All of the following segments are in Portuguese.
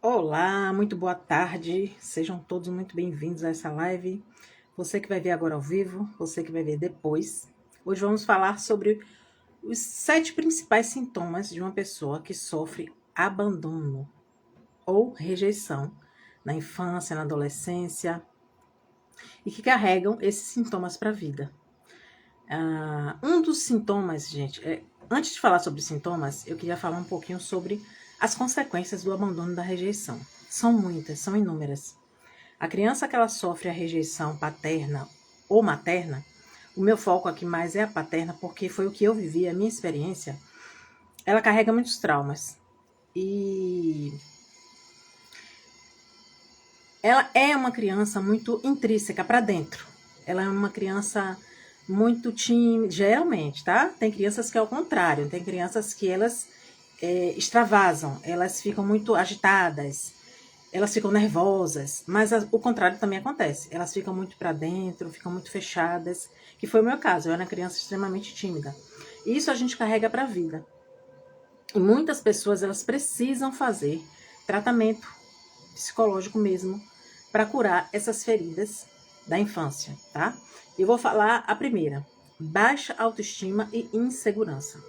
Olá, muito boa tarde, sejam todos muito bem-vindos a essa live. Você que vai ver agora ao vivo, você que vai ver depois. Hoje vamos falar sobre os 7 principais sintomas de uma pessoa que sofre abandono ou rejeição na infância, na adolescência e que carregam esses sintomas para a vida. Um dos sintomas, gente, antes de falar sobre sintomas, eu queria falar um pouquinho sobre as consequências do abandono e da rejeição. São muitas, são inúmeras. A criança que ela sofre a rejeição paterna ou materna, o meu foco aqui mais é a paterna, porque foi o que eu vivi, a minha experiência, ela carrega muitos traumas. E ela é uma criança muito intrínseca para dentro. Ela é uma criança muito tímida, geralmente, tá? Tem crianças que é o contrário, tem crianças que elas extravasam, elas ficam muito agitadas, elas ficam nervosas, mas o contrário também acontece. Elas ficam muito para dentro, ficam muito fechadas, que foi o meu caso. Eu era uma criança extremamente tímida. E isso a gente carrega para a vida. E muitas pessoas elas precisam fazer tratamento psicológico mesmo para curar essas feridas da infância, tá? Eu vou falar a primeira: baixa autoestima e insegurança.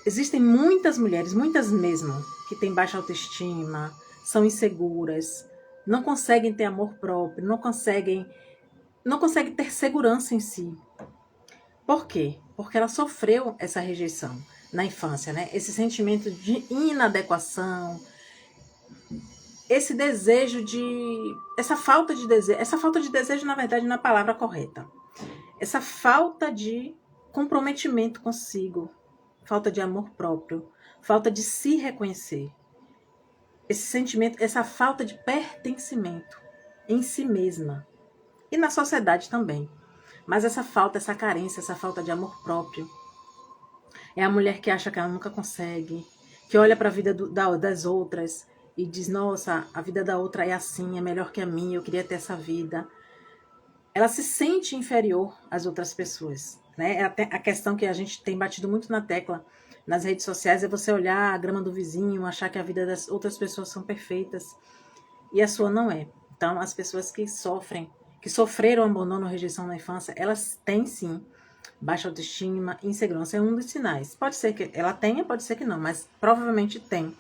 Existem muitas mulheres, muitas mesmo, que têm baixa autoestima, são inseguras, não conseguem ter amor próprio, não conseguem ter segurança em si. Por quê? Porque ela sofreu essa rejeição na infância, né? Esse sentimento de inadequação, esse desejo de... essa falta de desejo, na verdade, não é a palavra correta. Essa falta de comprometimento consigo, falta de amor próprio, falta de se reconhecer. Esse sentimento, essa falta de pertencimento em si mesma e na sociedade também. Mas essa falta, essa carência, essa falta de amor próprio. É a mulher que acha que ela nunca consegue, que olha para a vida das outras e diz, nossa, a vida da outra é assim, é melhor que a minha, eu queria ter essa vida. Ela se sente inferior às outras pessoas, né? Até a questão que a gente tem batido muito na tecla nas redes sociais é você olhar a grama do vizinho, achar que a vida das outras pessoas são perfeitas e a sua não é. Então, as pessoas que sofreram abandono ou rejeição na infância, elas têm sim baixa autoestima, insegurança, é um dos sinais. Pode ser que ela tenha, pode ser que não, mas provavelmente tem,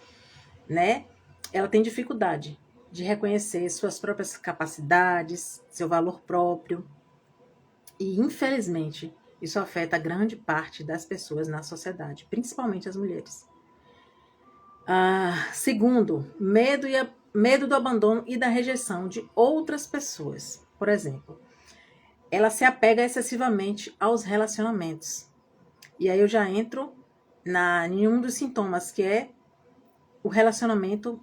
né? Ela tem dificuldade de reconhecer suas próprias capacidades, seu valor próprio. E, infelizmente, isso afeta grande parte das pessoas na sociedade, principalmente as mulheres. Segundo, medo do abandono e da rejeição de outras pessoas. Por exemplo, ela se apega excessivamente aos relacionamentos. E aí eu já entro em um dos sintomas, que é o relacionamento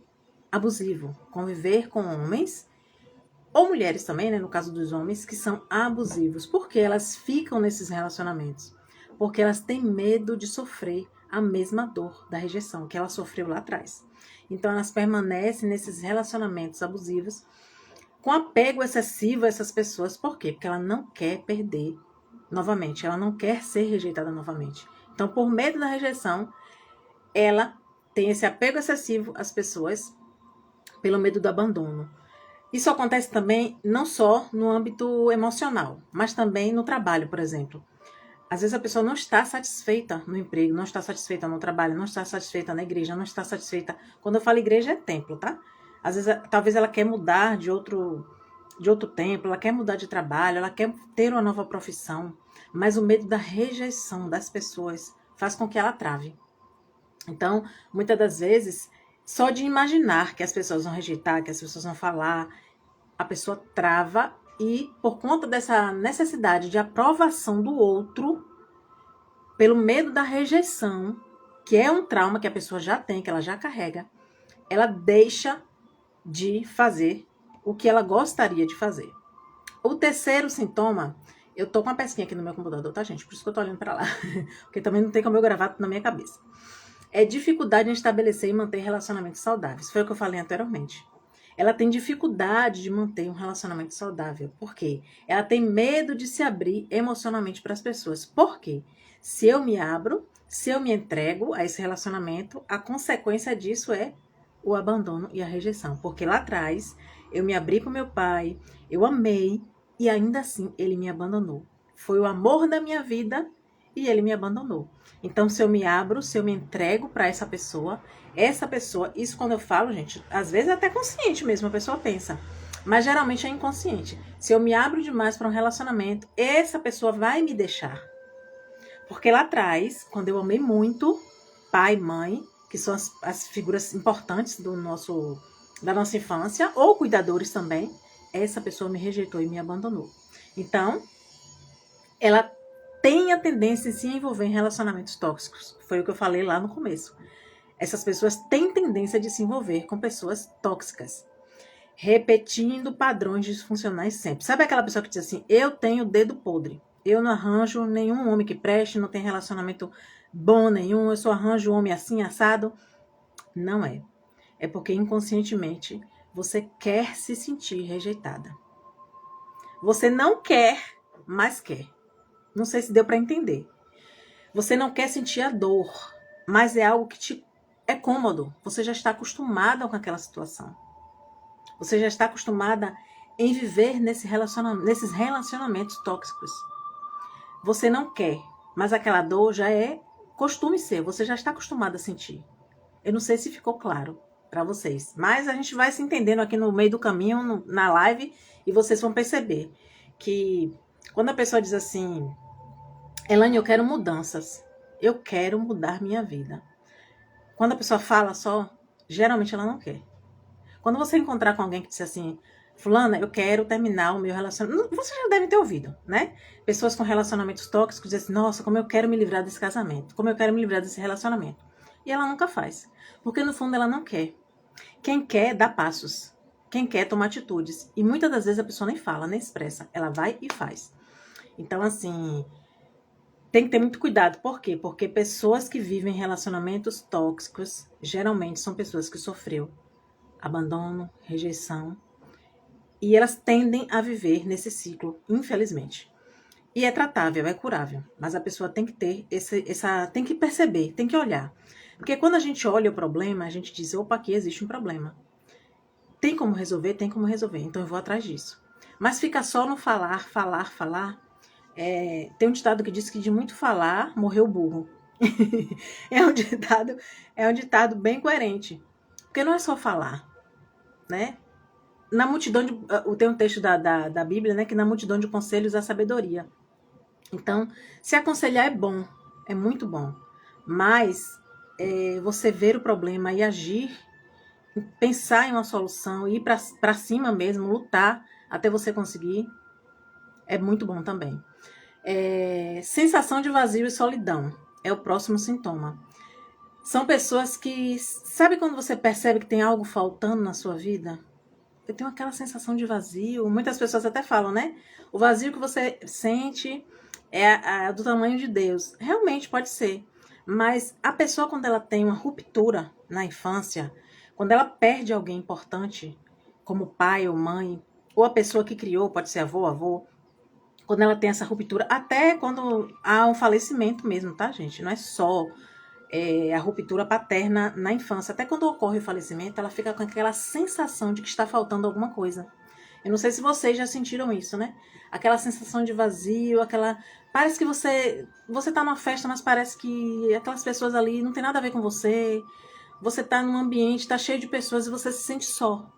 abusivo. Conviver com homens, ou mulheres também, né, no caso dos homens, que são abusivos. Por que elas ficam nesses relacionamentos? Porque elas têm medo de sofrer a mesma dor da rejeição que ela sofreu lá atrás. Então elas permanecem nesses relacionamentos abusivos com apego excessivo a essas pessoas. Por quê? Porque ela não quer perder novamente, ela não quer ser rejeitada novamente. Então, por medo da rejeição, ela tem esse apego excessivo às pessoas pelo medo do abandono. Isso acontece também não só no âmbito emocional, mas também no trabalho, por exemplo. Às vezes a pessoa não está satisfeita no emprego, não está satisfeita no trabalho, não está satisfeita na igreja, não está satisfeita... Quando eu falo igreja, é templo, tá? Às vezes, talvez ela quer mudar de outro templo, ela quer mudar de trabalho, ela quer ter uma nova profissão, mas o medo da rejeição das pessoas faz com que ela trave. Então, muitas das vezes, só de imaginar que as pessoas vão rejeitar, que as pessoas vão falar, a pessoa trava e, por conta dessa necessidade de aprovação do outro, pelo medo da rejeição, que é um trauma que a pessoa já tem, que ela já carrega, ela deixa de fazer o que ela gostaria de fazer. O terceiro sintoma, eu tô com uma pesquinha aqui no meu computador, tá, gente? Por isso que eu tô olhando pra lá, porque também não tem como eu gravar tudo na minha cabeça. É dificuldade em estabelecer e manter relacionamentos saudáveis. Foi o que eu falei anteriormente. Ela tem dificuldade de manter um relacionamento saudável. Por quê? Ela tem medo de se abrir emocionalmente para as pessoas. Por quê? Se eu me abro, se eu me entrego a esse relacionamento, a consequência disso é o abandono e a rejeição. Porque lá atrás, eu me abri com meu pai, eu amei, e ainda assim ele me abandonou. Foi o amor da minha vida e ele me abandonou. Então, se eu me abro, se eu me entrego para essa pessoa, isso quando eu falo, gente, às vezes é até consciente mesmo, a pessoa pensa, mas geralmente é inconsciente. Se eu me abro demais para um relacionamento, essa pessoa vai me deixar. Porque lá atrás, quando eu amei muito, pai, mãe, que são as figuras importantes da nossa infância, ou cuidadores também, essa pessoa me rejeitou e me abandonou. Então, ela tem a tendência de se envolver em relacionamentos tóxicos. Foi o que eu falei lá no começo. Essas pessoas têm tendência de se envolver com pessoas tóxicas, repetindo padrões disfuncionais sempre. Sabe aquela pessoa que diz assim, eu tenho dedo podre, eu não arranjo nenhum homem que preste, não tem relacionamento bom nenhum, eu só arranjo um homem assim, assado? Não é. É porque inconscientemente você quer se sentir rejeitada. Você não quer, mas quer. Não sei se deu para entender. Você não quer sentir a dor, mas é algo que te é cômodo. Você já está acostumada com aquela situação. Você já está acostumada em viver nesses relacionamentos tóxicos. Você não quer, mas aquela dor já é costume ser. Você já está acostumada a sentir. Eu não sei se ficou claro para vocês, mas a gente vai se entendendo aqui no meio do caminho, na live, e vocês vão perceber que quando a pessoa diz assim, Elaine, eu quero mudanças. Eu quero mudar minha vida. Quando a pessoa fala só, geralmente ela não quer. Quando você encontrar com alguém que diz assim, fulana, eu quero terminar o meu relacionamento. Você já deve ter ouvido, né? Pessoas com relacionamentos tóxicos dizem assim, nossa, como eu quero me livrar desse casamento. Como eu quero me livrar desse relacionamento. E ela nunca faz. Porque no fundo ela não quer. Quem quer dá passos. Quem quer toma atitudes. E muitas das vezes a pessoa nem fala, nem expressa. Ela vai e faz. Então, assim, tem que ter muito cuidado. Por quê? Porque pessoas que vivem relacionamentos tóxicos, geralmente são pessoas que sofreu abandono, rejeição, e elas tendem a viver nesse ciclo, infelizmente. E é tratável, é curável, mas a pessoa tem que ter tem que perceber, tem que olhar. Porque quando a gente olha o problema, a gente diz, opa, aqui existe um problema. Tem como resolver? Tem como resolver, então eu vou atrás disso. Mas fica só no falar, falar, falar. Tem um ditado que diz que de muito falar, morreu burro. É um ditado bem coerente. Porque não é só falar, né? Na multidão tem um texto da Bíblia, né? Que na multidão de conselhos há sabedoria. Então, se aconselhar é bom, é muito bom. Mas você ver o problema e agir, pensar em uma solução, ir para cima mesmo, lutar até você conseguir, é muito bom também. Sensação de vazio e solidão é o próximo sintoma. São pessoas que... Sabe quando você percebe que tem algo faltando na sua vida? Eu tenho aquela sensação de vazio. Muitas pessoas até falam, né? O vazio que você sente é do tamanho de Deus. Realmente pode ser. Mas a pessoa, quando ela tem uma ruptura na infância, quando ela perde alguém importante, como pai ou mãe, ou a pessoa que criou, pode ser avô, quando ela tem essa ruptura, até quando há um falecimento mesmo, tá, gente? Não é só a ruptura paterna na infância. Até quando ocorre o falecimento, ela fica com aquela sensação de que está faltando alguma coisa. Eu não sei se vocês já sentiram isso, né? Aquela sensação de vazio, parece que você tá numa festa, mas parece que aquelas pessoas ali não tem nada a ver com você. Você tá num ambiente, tá cheio de pessoas e você se sente só.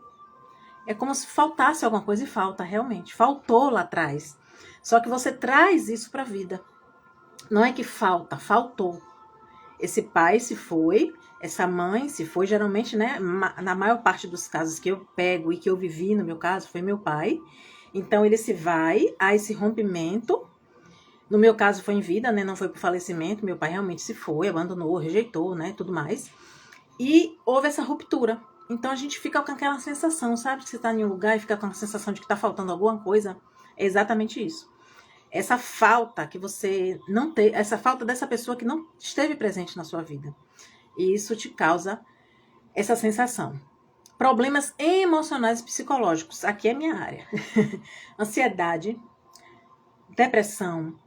É como se faltasse alguma coisa e falta, realmente. Faltou lá atrás. Só que você traz isso para a vida. Não é que falta, faltou. Esse pai se foi, essa mãe se foi, geralmente, né? Na maior parte dos casos que eu pego e que eu vivi, no meu caso, foi meu pai. Então, ele se vai, há esse rompimento. No meu caso, foi em vida, né? Não foi por falecimento. Meu pai realmente se foi, abandonou, rejeitou, né? Tudo mais. E houve essa ruptura. Então, a gente fica com aquela sensação, sabe? Que você tá em um lugar e fica com a sensação de que tá faltando alguma coisa. É exatamente isso. Essa falta que você não tem, essa falta dessa pessoa que não esteve presente na sua vida. E isso te causa essa sensação. Problemas emocionais e psicológicos. Aqui é minha área. Ansiedade, depressão,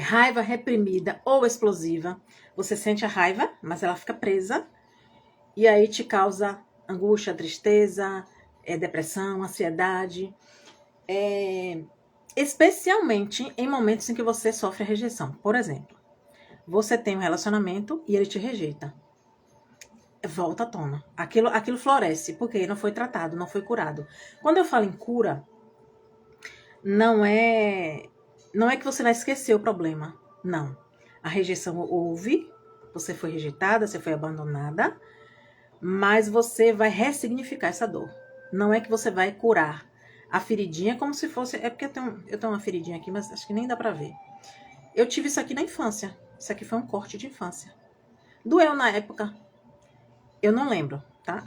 raiva reprimida ou explosiva. Você sente a raiva, mas ela fica presa. e aí te causa angústia, tristeza, depressão, ansiedade, especialmente em momentos em que você sofre a rejeição. Por exemplo, você tem um relacionamento e ele te rejeita. Volta à tona. Aquilo floresce, porque não foi tratado, não foi curado. Quando eu falo em cura, não é que você vai esquecer o problema. Não. A rejeição houve, você foi rejeitada, você foi abandonada, mas você vai ressignificar essa dor. Não é que você vai curar a feridinha como se fosse... É porque eu tenho uma feridinha aqui, mas acho que nem dá pra ver. Eu tive isso aqui na infância. Isso aqui foi um corte de infância. Doeu na época. Eu não lembro, tá?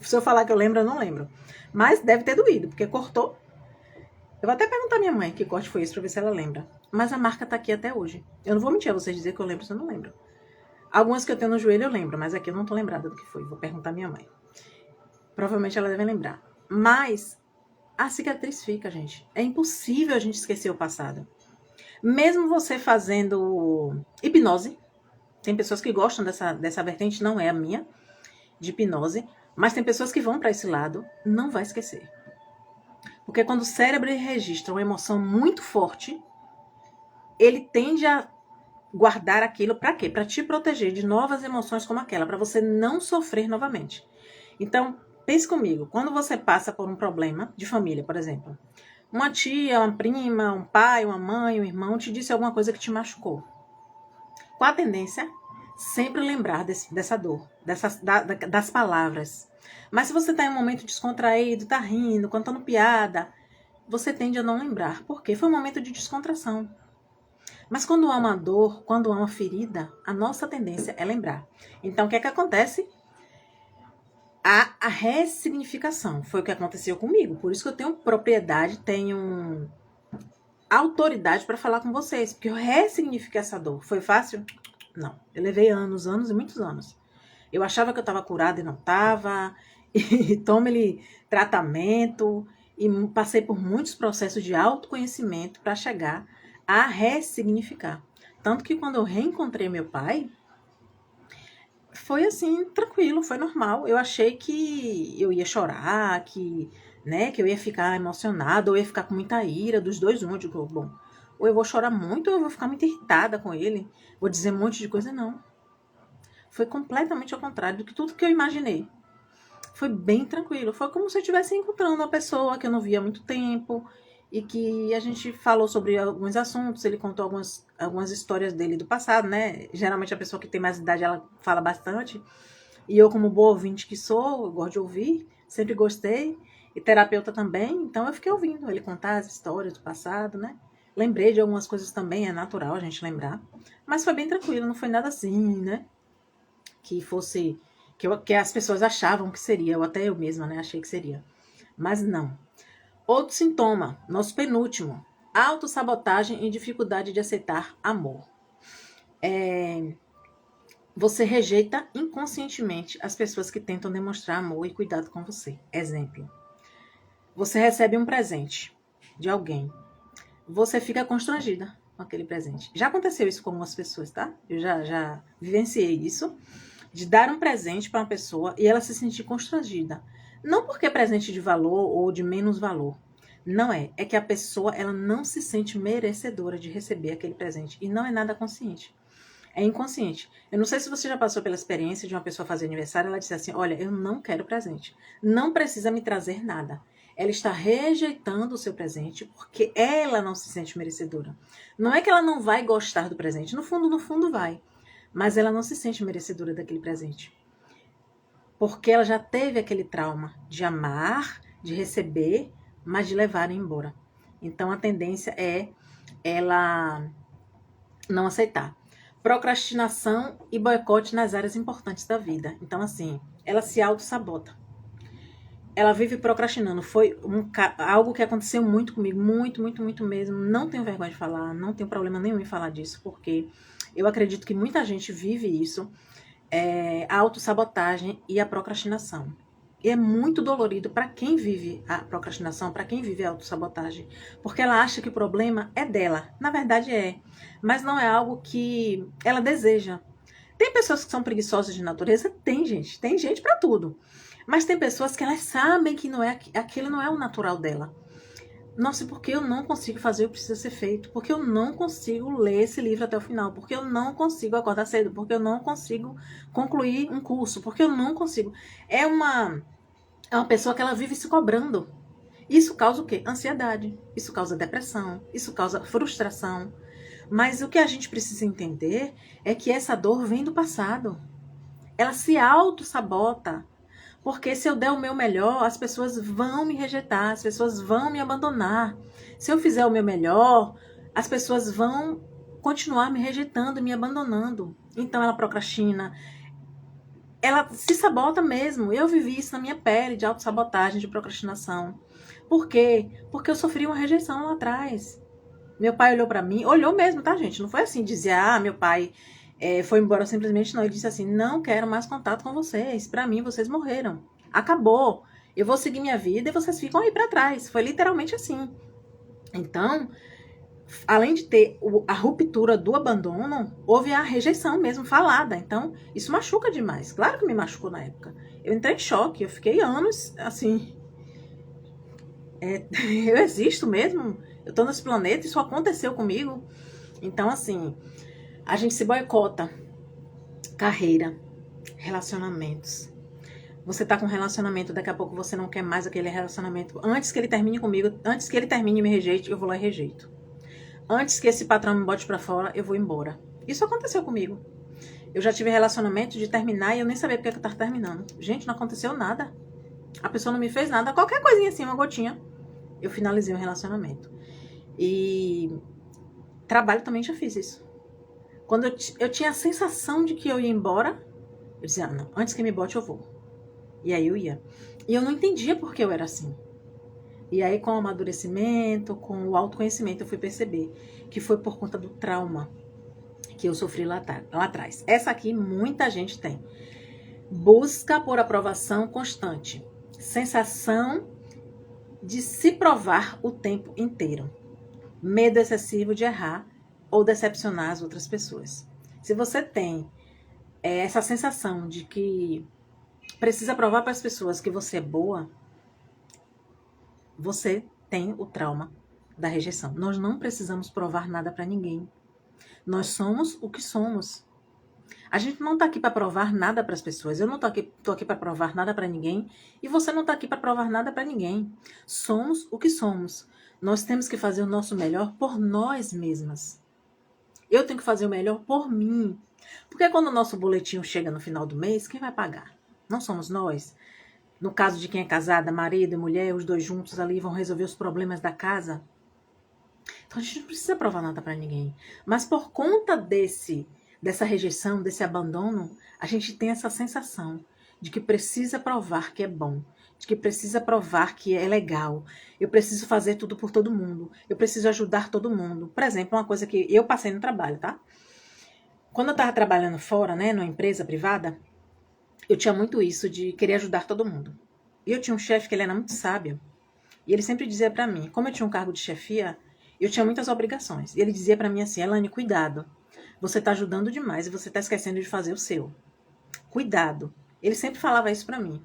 Se eu falar que eu lembro, eu não lembro. Mas deve ter doído, porque cortou. Eu vou até perguntar à minha mãe que corte foi esse pra ver se ela lembra. Mas a marca tá aqui até hoje. Eu não vou mentir a vocês dizer que eu lembro se eu não lembro. Algumas que eu tenho no joelho eu lembro, mas aqui eu não tô lembrada do que foi. Vou perguntar à minha mãe. Provavelmente ela deve lembrar. Mas a cicatriz fica, gente. É impossível a gente esquecer o passado. Mesmo você fazendo hipnose, tem pessoas que gostam dessa vertente, não é a minha, de hipnose, mas tem pessoas que vão para esse lado, não vai esquecer. Porque quando o cérebro registra uma emoção muito forte, ele tende a guardar aquilo para quê? Para te proteger de novas emoções como aquela, para você não sofrer novamente. Então, pense comigo, quando você passa por um problema de família, por exemplo, uma tia, uma prima, um pai, uma mãe, um irmão te disse alguma coisa que te machucou. Qual a tendência? Sempre lembrar dessa dor, das palavras. Mas se você está em um momento descontraído, está rindo, contando piada, você tende a não lembrar, porque foi um momento de descontração. Mas quando há uma dor, quando há uma ferida, a nossa tendência é lembrar. Então, o que é que acontece? A ressignificação. Foi o que aconteceu comigo. Por isso que eu tenho propriedade, tenho autoridade para falar com vocês. Porque eu ressignifiquei essa dor. Foi fácil? Não. Eu levei anos e muitos anos. Eu achava que eu estava curada e não estava. E tome-lhe tratamento. E passei por muitos processos de autoconhecimento para chegar a ressignificar. Tanto que quando eu reencontrei meu pai, foi assim, tranquilo, foi normal. Eu achei que eu ia chorar, que eu ia ficar emocionada, ou ia ficar com muita ira, dos dois um. Eu digo, bom, ou eu vou chorar muito, ou eu vou ficar muito irritada com ele, vou dizer um monte de coisa, não. Foi completamente ao contrário do que tudo que eu imaginei. Foi bem tranquilo, foi como se eu estivesse encontrando uma pessoa que eu não via há muito tempo, e que a gente falou sobre alguns assuntos, ele contou algumas histórias dele do passado, né? Geralmente a pessoa que tem mais idade, ela fala bastante. E eu, como boa ouvinte que sou, eu gosto de ouvir, sempre gostei. E terapeuta também, então eu fiquei ouvindo ele contar as histórias do passado, né? Lembrei de algumas coisas também, é natural a gente lembrar. Mas foi bem tranquilo, não foi nada assim, né? Que fosse... Que as pessoas achavam que seria, ou até eu mesma, né? Achei que seria. Mas não. Outro sintoma, nosso penúltimo, autossabotagem e dificuldade de aceitar amor. Você rejeita inconscientemente as pessoas que tentam demonstrar amor e cuidado com você. Exemplo, você recebe um presente de alguém, você fica constrangida com aquele presente. Já aconteceu isso com algumas pessoas, tá? Eu já vivenciei isso, de dar um presente para uma pessoa e ela se sentir constrangida. Não porque é presente de valor ou de menos valor. Não é. É que a pessoa ela não se sente merecedora de receber aquele presente. E não é nada consciente. É inconsciente. Eu não sei se você já passou pela experiência de uma pessoa fazer aniversário, ela disse assim, olha, eu não quero presente. Não precisa me trazer nada. Ela está rejeitando o seu presente porque ela não se sente merecedora. Não é que ela não vai gostar do presente. No fundo vai. Mas ela não se sente merecedora daquele presente. Porque ela já teve aquele trauma de amar, de receber, mas de levar embora. Então, a tendência é ela não aceitar. Procrastinação e boicote nas áreas importantes da vida. Então, assim, ela se auto-sabota. Ela vive procrastinando. Foi algo que aconteceu muito comigo. Muito mesmo. Não tenho vergonha de falar. Não tenho problema nenhum em falar disso. Porque eu acredito que muita gente vive isso. A autossabotagem e a procrastinação. E é muito dolorido para quem vive a procrastinação, para quem vive a autossabotagem, porque ela acha que o problema é dela. Na verdade é, mas não é algo que ela deseja. Tem pessoas que são preguiçosas de natureza? Tem, gente. Tem gente pra tudo. Mas tem pessoas que elas sabem que não é, aquilo não é o natural dela. Nossa, porque eu não consigo fazer o que precisa ser feito? Porque eu não consigo ler esse livro até o final? Porque eu não consigo acordar cedo? Porque eu não consigo concluir um curso? Porque eu não consigo. É uma pessoa que ela vive se cobrando. Isso causa o quê? Ansiedade. Isso causa depressão. Isso causa frustração. Mas o que a gente precisa entender é que essa dor vem do passado. Ela se auto-sabota. Porque se eu der o meu melhor, as pessoas vão me rejeitar, as pessoas vão me abandonar. Se eu fizer o meu melhor, as pessoas vão continuar me rejeitando, me abandonando. Então ela procrastina, ela se sabota mesmo. Eu vivi isso na minha pele, de autossabotagem, de procrastinação. Por quê? Porque eu sofri uma rejeição lá atrás. Meu pai olhou pra mim, olhou mesmo, tá, gente? Não foi assim, dizer, meu pai foi embora simplesmente, não. Ele disse assim, não quero mais contato com vocês. Pra mim, vocês morreram. Acabou. Eu vou seguir minha vida e vocês ficam aí pra trás. Foi literalmente assim. Então, além de ter a ruptura do abandono, houve a rejeição mesmo, falada. Então, isso machuca demais. Claro que me machucou na época. Eu entrei em choque, eu fiquei anos, assim... eu existo mesmo? Eu tô nesse planeta, isso aconteceu comigo. Então, assim, a gente se boicota. Carreira, relacionamentos. Você tá com um relacionamento, daqui a pouco você não quer mais aquele relacionamento. Antes que ele termine comigo, antes que ele termine e me rejeite, eu vou lá e rejeito. Antes que esse patrão me bote pra fora, eu vou embora. Isso aconteceu comigo. Eu já tive relacionamento de terminar e eu nem sabia porque eu tava terminando. Gente, não aconteceu nada. A pessoa não me fez nada. Qualquer coisinha assim, uma gotinha. Eu finalizei o relacionamento. E trabalho também já fiz isso. Quando eu tinha a sensação de que eu ia embora, eu dizia, não, antes que me bote eu vou. E aí eu ia. E eu não entendia por que eu era assim. E aí com o amadurecimento, com o autoconhecimento, eu fui perceber que foi por conta do trauma que eu sofri lá atrás. Essa aqui muita gente tem. Busca por aprovação constante. Sensação de se provar o tempo inteiro. Medo excessivo de errar ou decepcionar as outras pessoas. Se você tem essa sensação de que precisa provar para as pessoas que você é boa, você tem o trauma da rejeição. Nós não precisamos provar nada para ninguém. Nós somos o que somos. A gente não tá aqui para provar nada para as pessoas. Eu não tô aqui para provar nada para ninguém. E você não tá aqui para provar nada para ninguém. Somos o que somos. Nós temos que fazer o nosso melhor por nós mesmas. Eu tenho que fazer o melhor por mim. Porque quando o nosso boletim chega no final do mês, quem vai pagar? Não somos nós. No caso de quem é casada, marido e mulher, os dois juntos ali vão resolver os problemas da casa. Então a gente não precisa provar nada para ninguém. Mas por conta dessa rejeição, desse abandono, a gente tem essa sensação de que precisa provar que é bom, de que precisa provar que é legal. Eu preciso fazer tudo por todo mundo. Eu preciso ajudar todo mundo. Por exemplo, uma coisa que eu passei no trabalho, tá? Quando eu tava trabalhando fora, né, numa empresa privada, eu tinha muito isso de querer ajudar todo mundo. E eu tinha um chefe que ele era muito sábio. E ele sempre dizia pra mim, como eu tinha um cargo de chefia, eu tinha muitas obrigações. E ele dizia pra mim assim, Elane, cuidado. Você tá ajudando demais e você tá esquecendo de fazer o seu. Cuidado. Ele sempre falava isso pra mim.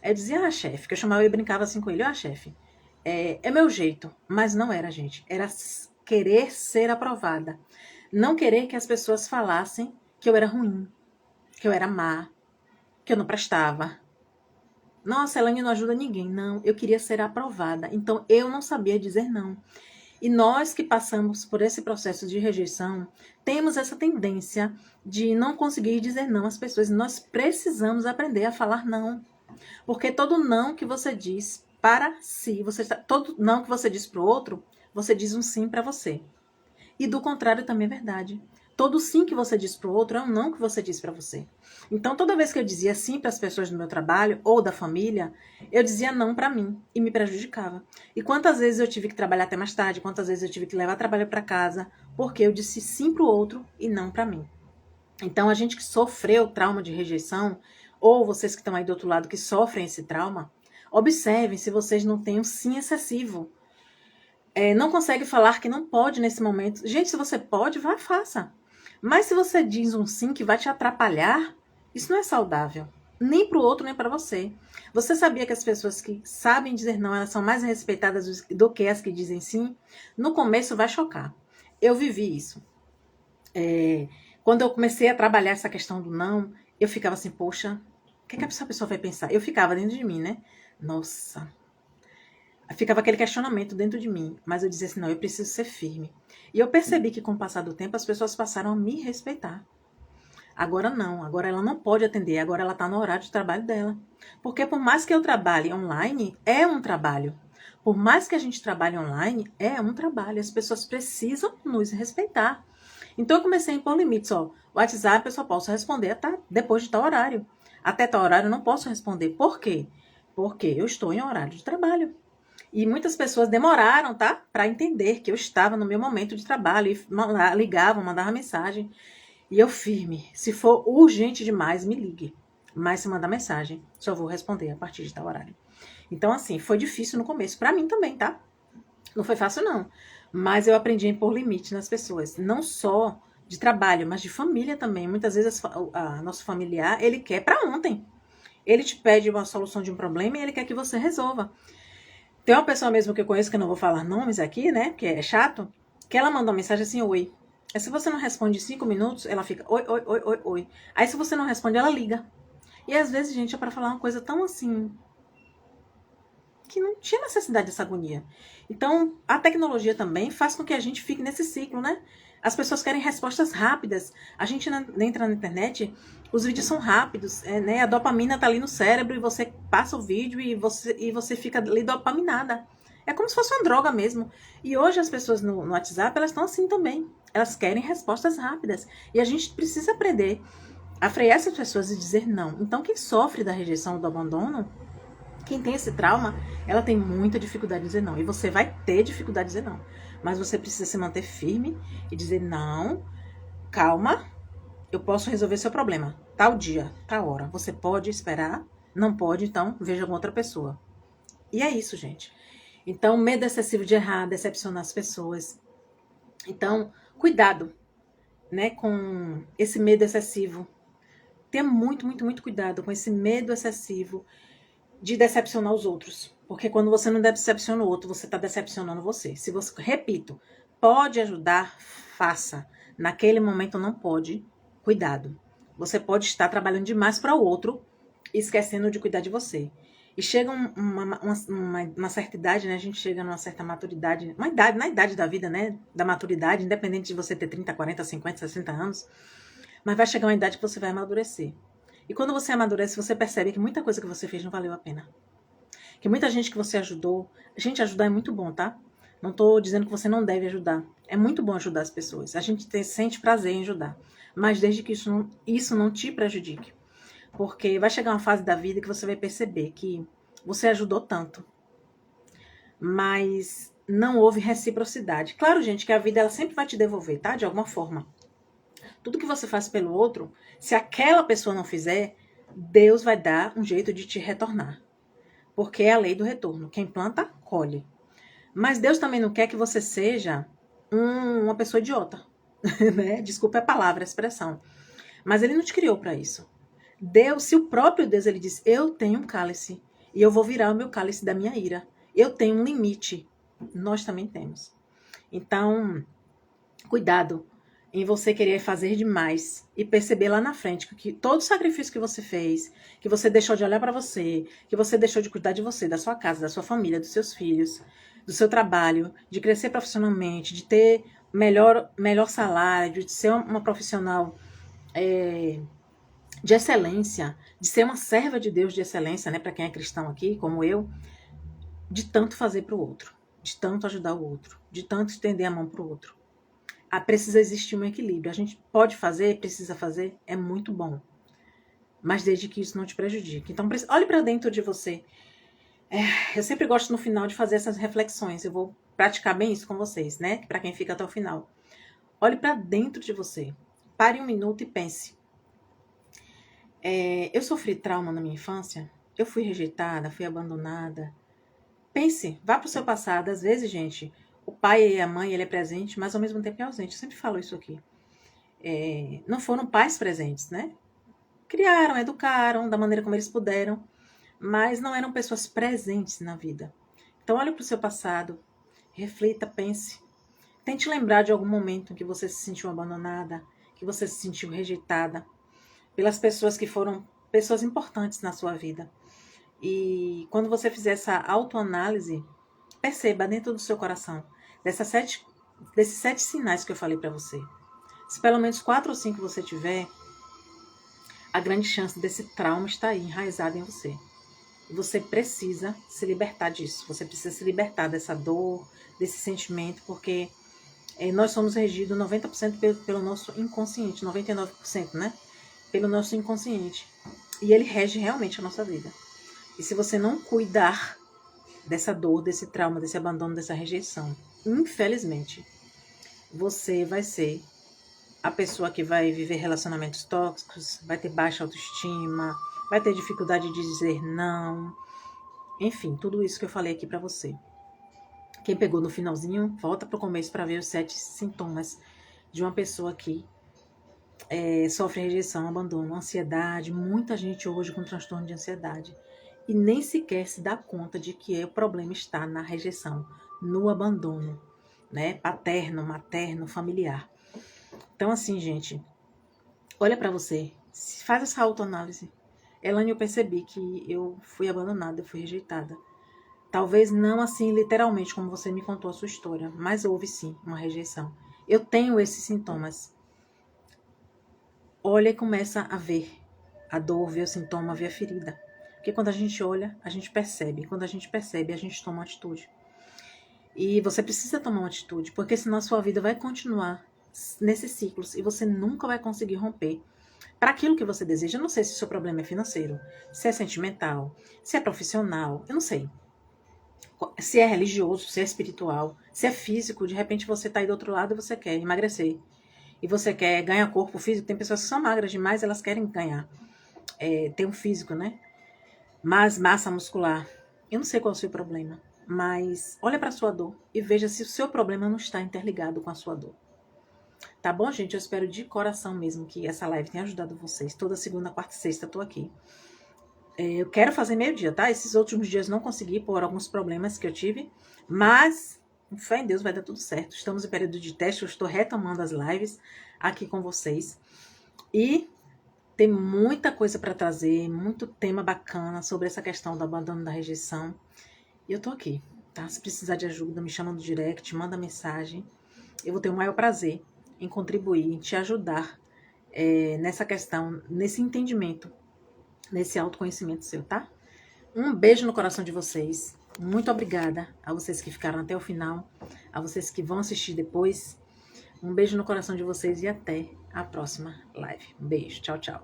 Aí eu dizia, chefe, que eu chamava e brincava assim com ele, chefe, é meu jeito. Mas não era, gente. Era querer ser aprovada. Não querer que as pessoas falassem que eu era ruim, que eu era má, que eu não prestava. Nossa, Elane não ajuda ninguém. Não, eu queria ser aprovada. Então, eu não sabia dizer não. E nós que passamos por esse processo de rejeição, temos essa tendência de não conseguir dizer não às pessoas. Nós precisamos aprender a falar não. Porque todo não que você diz para si, todo não que você diz para o outro, você diz um sim para você. E do contrário também é verdade. Todo sim que você diz para o outro é um não que você diz para você. Então, toda vez que eu dizia sim para as pessoas do meu trabalho ou da família, eu dizia não para mim e me prejudicava. E quantas vezes eu tive que trabalhar até mais tarde, quantas vezes eu tive que levar trabalho para casa, porque eu disse sim para o outro e não para mim. Então, a gente que sofreu trauma de rejeição, ou vocês que estão aí do outro lado que sofrem esse trauma, observem se vocês não têm um sim excessivo. Não consegue falar que não pode nesse momento. Gente, se você pode, vá, faça. Mas se você diz um sim que vai te atrapalhar, isso não é saudável. Nem para o outro, nem para você. Você sabia que as pessoas que sabem dizer não, elas são mais respeitadas do que as que dizem sim? No começo vai chocar. Eu vivi isso. Quando eu comecei a trabalhar essa questão do não, eu ficava assim, poxa, o que, é que essa pessoa vai pensar? Eu ficava dentro de mim, né? Nossa. Ficava aquele questionamento dentro de mim. Mas eu dizia assim, não, eu preciso ser firme. E eu percebi que com o passar do tempo, as pessoas passaram a me respeitar. Agora não, agora ela não pode atender, agora ela está no horário de trabalho dela. Porque por mais que eu trabalhe online, é um trabalho. Por mais que a gente trabalhe online, é um trabalho. As pessoas precisam nos respeitar. Então eu comecei a impor limites, ó. O WhatsApp eu só posso responder depois de tal horário. Até tal horário eu não posso responder. Por quê? Porque eu estou em horário de trabalho. E muitas pessoas demoraram, tá? Para entender que eu estava no meu momento de trabalho e ligavam, mandavam mensagem. E eu firme. Se for urgente demais, me ligue. Mas se mandar mensagem, só vou responder a partir de tal horário. Então, assim, foi difícil no começo. Para mim também, tá? Não foi fácil, não. Mas eu aprendi a impor limite nas pessoas. Não só de trabalho, mas de família também. Muitas vezes nosso familiar, ele quer para ontem. Ele te pede uma solução de um problema e ele quer que você resolva. Tem uma pessoa mesmo que eu conheço, que eu não vou falar nomes aqui, né? Porque é chato. Que ela mandou uma mensagem assim, oi. Aí se você não responde em 5 minutos, ela fica, oi, oi, oi, oi, oi. Aí se você não responde, ela liga. E às vezes, gente, é para falar uma coisa tão assim, que não tinha necessidade dessa agonia. Então, a tecnologia também faz com que a gente fique nesse ciclo, né? As pessoas querem respostas rápidas. A gente entra na internet, os vídeos são rápidos, né? A dopamina tá ali no cérebro e você passa o vídeo e você fica ali dopaminada. É como se fosse uma droga mesmo. E hoje as pessoas no WhatsApp, elas estão assim também. Elas querem respostas rápidas. E a gente precisa aprender a frear essas pessoas e dizer não. Então, quem sofre da rejeição ou do abandono, quem tem esse trauma, ela tem muita dificuldade de dizer não. E você vai ter dificuldade de dizer não. Mas você precisa se manter firme e dizer não, calma, eu posso resolver seu problema. Tal dia, tal hora. Você pode esperar? Não pode, então veja com outra pessoa. E é isso, gente. Então, medo excessivo de errar, decepcionar as pessoas. Então, cuidado, né, com esse medo excessivo. Tenha muito, muito, muito cuidado com esse medo excessivo de decepcionar os outros. Porque quando você não decepciona o outro, você está decepcionando você. Se você, repito, pode ajudar, faça. Naquele momento não pode, cuidado. Você pode estar trabalhando demais para o outro, esquecendo de cuidar de você. E chega uma certa idade, né? A gente chega numa certa maturidade, na idade da vida, né? Da maturidade, independente de você ter 30, 40, 50, 60 anos. Mas vai chegar uma idade que você vai amadurecer. E quando você amadurece, você percebe que muita coisa que você fez não valeu a pena. Que muita gente que você ajudou. Gente, ajudar é muito bom, tá? Não tô dizendo que você não deve ajudar. É muito bom ajudar as pessoas. A gente sente prazer em ajudar. Mas desde que isso não te prejudique. Porque vai chegar uma fase da vida que você vai perceber que você ajudou tanto, mas não houve reciprocidade. Claro, gente, que a vida ela sempre vai te devolver, tá? De alguma forma. Tudo que você faz pelo outro, se aquela pessoa não fizer, Deus vai dar um jeito de te retornar. Porque é a lei do retorno. Quem planta, colhe. Mas Deus também não quer que você seja uma pessoa idiota. Né? Desculpa a palavra, a expressão. Mas ele não te criou para isso. Deus, se o próprio Deus, ele diz, eu tenho um cálice e eu vou virar o meu cálice da minha ira. Eu tenho um limite. Nós também temos. Então, cuidado em você querer fazer demais e perceber lá na frente que todo o sacrifício que você fez, que você deixou de olhar para você, que você deixou de cuidar de você, da sua casa, da sua família, dos seus filhos, do seu trabalho, de crescer profissionalmente, de ter melhor salário, de ser uma profissional de excelência, de ser uma serva de Deus de excelência, né, para quem é cristão aqui, como eu, de tanto fazer para o outro, de tanto ajudar o outro, de tanto estender a mão para o outro. Precisa existir um equilíbrio. A gente pode fazer, precisa fazer, é muito bom. Mas desde que isso não te prejudique. Então, olhe para dentro de você. Eu sempre gosto no final de fazer essas reflexões. Eu vou praticar bem isso com vocês, né? Para quem fica até o final. Olhe para dentro de você. Pare um minuto e pense. Eu sofri trauma na minha infância? Eu fui rejeitada, fui abandonada? Pense, vá para o seu passado. Às vezes, gente, o pai e a mãe, ele é presente, mas ao mesmo tempo é ausente. Eu sempre falo isso aqui. não foram pais presentes, né? Criaram, educaram da maneira como eles puderam, mas não eram pessoas presentes na vida. Então, olhe para o seu passado, reflita, pense. Tente lembrar de algum momento em que você se sentiu abandonada, que você se sentiu rejeitada pelas pessoas que foram pessoas importantes na sua vida. E quando você fizer essa autoanálise, perceba dentro do seu coração desses 7 sinais que eu falei para você. Se pelo menos 4 ou 5 você tiver, a grande chance desse trauma está aí, enraizado em você. E você precisa se libertar disso. Você precisa se libertar dessa dor, desse sentimento, porque nós somos regidos 90% pelo nosso inconsciente, 99%, né? Pelo nosso inconsciente. E ele rege realmente a nossa vida. E se você não cuidar dessa dor, desse trauma, desse abandono, dessa rejeição, infelizmente, você vai ser a pessoa que vai viver relacionamentos tóxicos, vai ter baixa autoestima, vai ter dificuldade de dizer não. Enfim, tudo isso que eu falei aqui pra você. Quem pegou no finalzinho, volta pro começo para ver os 7 sintomas de uma pessoa que sofre rejeição, abandono, ansiedade. Muita gente hoje com transtorno de ansiedade. E nem sequer se dá conta de que o problema está na rejeição, no abandono, né? Paterno, materno, familiar. Então, assim, gente, olha para você, faz essa autoanálise. Elaine, eu percebi que eu fui abandonada, eu fui rejeitada. Talvez não assim literalmente como você me contou a sua história, mas houve sim uma rejeição. Eu tenho esses sintomas. Olha e começa a ver a dor, ver o sintoma, ver a ferida. Porque quando a gente olha, a gente percebe. Quando a gente percebe, a gente toma uma atitude. E você precisa tomar uma atitude, porque senão a sua vida vai continuar nesses ciclos e você nunca vai conseguir romper para aquilo que você deseja. Eu não sei se o seu problema é financeiro, se é sentimental, se é profissional, eu não sei. Se é religioso, se é espiritual, se é físico, de repente você está aí do outro lado e você quer emagrecer. E você quer ganhar corpo físico. Tem pessoas que são magras demais, elas querem ganhar. Ter um físico, né? Mas massa muscular. Eu não sei qual é o seu problema, mas olha para a sua dor e veja se o seu problema não está interligado com a sua dor. Tá bom, gente? Eu espero de coração mesmo que essa live tenha ajudado vocês. Toda segunda, quarta e sexta eu tô aqui. Eu quero fazer meio-dia, tá? Esses últimos dias não consegui por alguns problemas que eu tive, mas fé em Deus vai dar tudo certo. Estamos em período de teste, eu estou retomando as lives aqui com vocês. E tem muita coisa para trazer, muito tema bacana sobre essa questão do abandono, da rejeição. E eu tô aqui, tá? Se precisar de ajuda, me chama no direct, manda mensagem. Eu vou ter o maior prazer em contribuir, em te ajudar nessa questão, nesse entendimento, nesse autoconhecimento seu, tá? Um beijo no coração de vocês. Muito obrigada a vocês que ficaram até o final, a vocês que vão assistir depois. Um beijo no coração de vocês e até a próxima live. Um beijo. Tchau, tchau.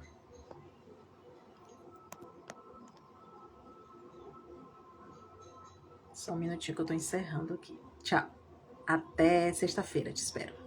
Só um minutinho que eu tô encerrando aqui. Tchau. Até sexta-feira, te espero.